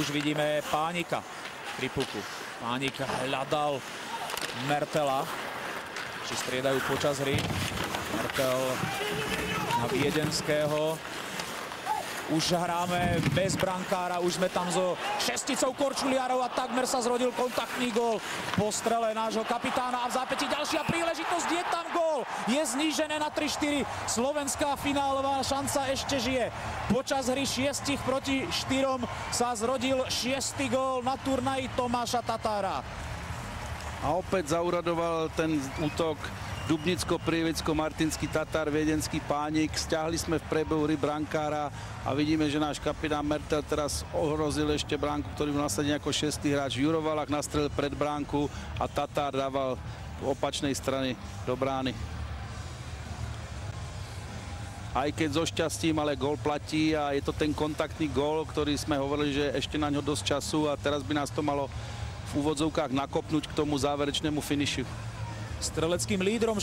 už vidíme Pánika pri puku. Pánik hľadal Mertela, či striedajú počas hry. Mertel na Viedenského. Už hráme bez brankára, už sme tam so šesticou Korčuliarov a takmer sa zrodil kontaktný gól po strele nášho kapitána a v zápäti ďalšia príležitosť, je tam gól, je znížené na 3-4, slovenská finálová šanca ešte žije. Počas hry 6 proti 4 sa zrodil 6. gól na turnaji Tomáša Tatára. A opäť zauradoval ten útok Dubnicko-Prievicko-Martinský Tatár, Viedenský Pánik. Stiahli sme v priebehu hry brankára a vidíme, že náš kapitán Mertel teraz ohrozil ešte bránku, ktorý bol nasadený ako 6. hráč. Juro Valach nastrelil pred bránku a Tatár dával v opačnej strany do brány. Aj keď so šťastím, ale gól platí a je to ten kontaktný gól, ktorý sme hovorili, že ešte na ňo dosť času a teraz by nás to malo v úvodzovkách nakopnúť k tomu záverečnému finišu. Streleckým lídrom